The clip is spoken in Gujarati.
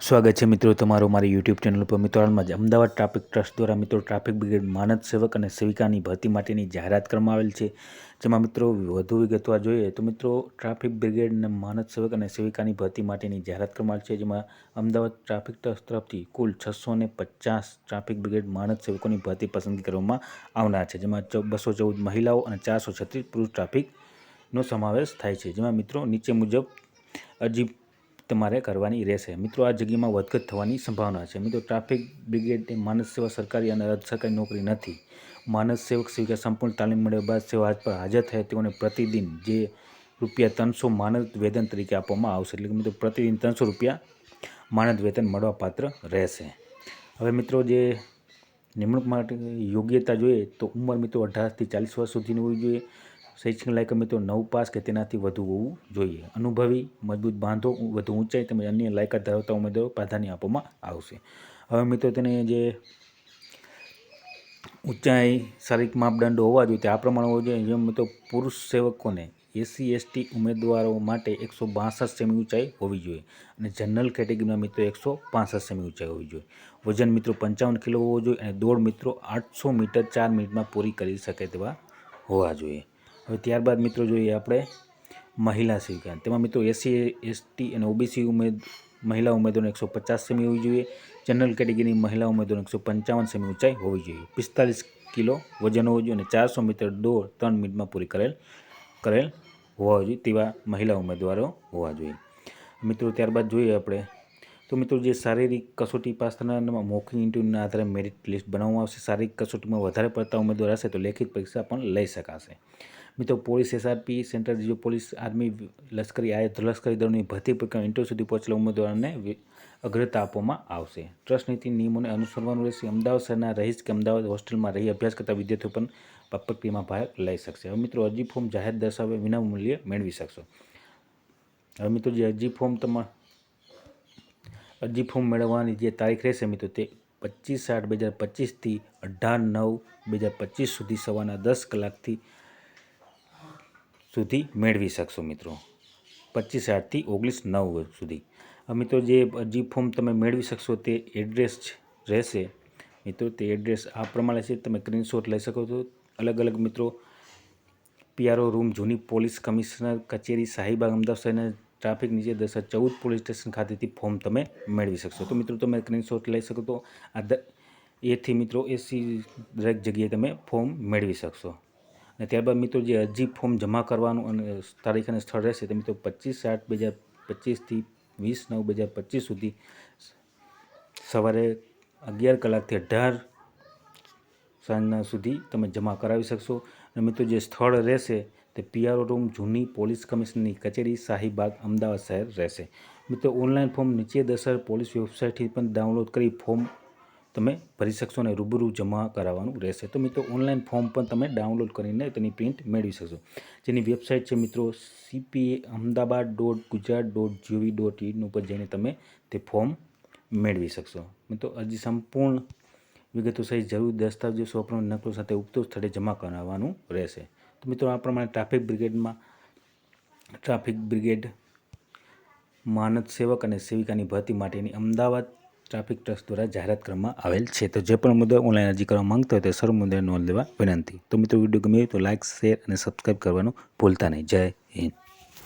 સ્વાગત છે મિત્રો તમારું મારી યુટ્યુબ ચેનલ પર મિત્રો હાલમાં જ અમદાવાદ ટ્રાફિક ટ્રસ્ટ દ્વારા મિત્રો ટ્રાફિક બ્રિગેડ માનદ સેવક અને સેવિકાની ભરતી માટેની જાહેરાત કરવામાં આવેલ છે। જેમાં મિત્રો વધુ વિગતવાર જોઈએ તો મિત્રો ટ્રાફિક બ્રિગેડ માનદ સેવક અને સેવિકાની ભરતી માટેની જાહેરાત કરવામાં આવેલ છે। જેમાં અમદાવાદ ટ્રાફિક ટ્રસ્ટ તરફથી કુલ 650 ટ્રાફિક બ્રિગેડ માનદ સેવકોની ભરતી પસંદગી કરવામાં આવનાર છે। જેમાં 214 મહિલાઓ અને 436 પુરુષ ટ્રાફિકનો સમાવેશ થાય છે। જેમાં મિત્રો નીચે મુજબ અરજી તમારે કરવાની રહેશે। મિત્રો આ જગ્યામાં વધઘટ થવાની સંભાવના છે। મિત્રો ટ્રાફિક બ્રિગેડ એ માનદ સેવા સરકારી અને અર્ધ સરકારી નોકરી નથી। માનદ સેવક સેવિકા સંપૂર્ણ તાલીમ મળ્યા બાદ સેવા પર હાજર થયા તેઓને પ્રતિદિન જે ₹300 માનદ વેતન તરીકે આપવામાં આવશે। એટલે કે મિત્રો પ્રતિદિન ₹300 માનદ વેતન મળવા પાત્ર રહેશે। હવે મિત્રો જે નિમણૂક માટે યોગ્યતા જોઈએ તો ઉંમર મિત્રો 18 થી 40 વર્ષ સુધીની હોવી જોઈએ। શૈક્ષણિક લાયકાત મિત્રો 9 પાસ કે તેનાથી વધુ હોવું જોઈએ। અનુભવી, મજબૂત બાંધો, વધુ ઊંચાઈ તેમજ અન્ય લાયકાત ધરાવતા ઉમેદવારો પ્રાધાન્ય આપવામાં આવશે। હવે મિત્રો તેને જે ઊંચાઈ શારીરિક માપદંડો હોવા જોઈએ તે આ પ્રમાણે હોવા જોઈએ। જેમ મિત્રો પુરુષ સેવકોને SC/ST ઉમેદવારો માટે 162 સેમી ઊંચાઈ હોવી જોઈએ અને જનરલ કેટેગરીમાં મિત્રો 165 સેમી ઊંચાઈ હોવી જોઈએ। વજન મિત્રો 55 કિલો હોવો જોઈએ અને દોડ મિત્રો 800 મીટર 4 મિનિટમાં પૂરી કરી શકે તેવા હોવા જોઈએ। હવે ત્યારબાદ મિત્રો જોઈએ આપણે મહિલા સેવિકા, તેમાં મિત્રો SC/ST અને OBC મહિલા ઉમેદવારોને 150 સેમી હોવી જોઈએ। જનરલ કેટેગરીની મહિલા ઉમેદવારોને 155 સેમી ઊંચાઈ હોવી જોઈએ। 45 કિલો વજન હોવું જોઈએ અને 400 મીટર દોડ 3 મિનિટમાં પૂરી કરેલ હોવા જોઈએ તેવા મહિલા ઉમેદવારો હોવા જોઈએ। મિત્રો ત્યારબાદ જોઈએ આપણે તો મિત્રો જે શારીરિક કસોટી પાસ થનારમાં મૌખિક ઇન્ટરવ્યૂના આધારે મેરિટ લિસ્ટ બનાવવામાં આવશે। શારીરિક કસોટીમાં વધારે પડતા ઉમેદવાર હશે તો લેખિત પરીક્ષા પણ લઈ શકાશે। મિત્રો police, SRP, central reserve police, army, લશ્કરી, લશ્કરી દળોની ભરતી પ્રક્રિયા ઇન્ટરવ્યૂ સુધી પહોંચેલા ઉમેદવારોને અગ્રતા આપવામાં આવશે। ટ્રસ્ટ નીતિ નિયમોને અનુસરવાનું રહેશે। અમદાવાદ શહેરના રહીશ કે અમદાવાદ હોસ્ટેલમાં રહી અભ્યાસ કરતા વિદ્યાર્થીઓ પણ પ્રક્રિયામાં ભાગ લઈ શકશે। હવે મિત્રો અરજી ફોર્મ જાહેર દર્શાવે વિના મૂલ્યે મેળવી શકશો। હવે મિત્રો જે અરજી ફોર્મ મેળવવાની જે તારીખ રહેશે મિત્રો તે 25/8/2025 થી 18/9/2025 સુધી સવારના 10 કલાકથી સુધી મેળવી શકશો। મિત્રો 25/8 થી 19/9 સુધી। હવે મિત્રો જે અરજી ફોર્મ તમે મેળવી શકશો તે એડ્રેસ રહેશે મિત્રો તે એડ્રેસ આ પ્રમાણે છે, તમે સ્ક્રીનશોટ લઈ શકો છો। અલગ અલગ મિત્રો PRO રૂમ, જૂની પોલીસ કમિશનર કચેરી, શાહીબાગ, અમદાવાદ શહેરના ટ્રાફિક નીચે દર્શાવેલ 14 પોલીસ સ્ટેશન ખાતેથી ફોર્મ તમે મેળવી શકશો। તો મિત્રો તમે સ્ક્રીનશોટ લઈ શકો તો એથી મિત્રો દરેક જગ્યાએ તમે ફોર્મ મેળવી શકશો। અને ત્યારબાદ મિત્રો જે અરજી ફોર્મ જમા કરવાનું અને તારીખ અને સ્થળ રહેશે તે મિત્રો 25/8/2025 થી 20/9/2025 સુધી સવારે 11 કલાકથી 18 સાંજના સુધી તમે જમા કરાવી શકશો। અને મિત્રો જે સ્થળ રહેશે તે PRO રૂમ, જૂની પોલીસ કમિશનરની કચેરી, શાહીબાગ, અમદાવાદ શહેર રહેશે। મિત્રો ઓનલાઈન ફોર્મ નીચે દર્શાવેલ પોલીસ વેબસાઇટથી પણ ડાઉનલોડ કરી ફોર્મ તમે ભરી શકશો અને રૂબરૂ જમા કરાવવાનું રહેશે। તો મિત્રો ઓનલાઈન ફોર્મ પણ તમે ડાઉનલોડ કરીને તેની પ્રિન્ટ મેળવી શકશો, જેની વેબસાઇટ છે મિત્રો cpaahmedabad.gujarat.gov.in ઉપર જઈને તમે તે ફોર્મ મેળવી શકશો। મિત્રો અરજી સંપૂર્ણ વિગતો સહિત જરૂરી દસ્તાવેજો સોંપણી નકલો સાથે ઉક્ત સ્થળે જમા કરાવવાનું રહેશે। તો મિત્રો આ પ્રમાણે ટ્રાફિક બ્રિગેડ માનદ સેવક અને સેવિકાની ભરતી માટેની અમદાવાદ ટ્રાફિક ટ્રસ્ટ દ્વારા જાહેરાત કરવામાં આવેલ છે। તો જે પણ મુદ્દા ઓનલાઈન અરજી કરવા માંગતા હોય તે સર્વ મુદ્દાની નોંધ લેવા વિનંતી। તો મિત્રો વિડીયો ગમે તો લાઇક, શેર અને સબસ્ક્રાઈબ કરવાનું ભૂલતા નહીં। જય હિન્દ।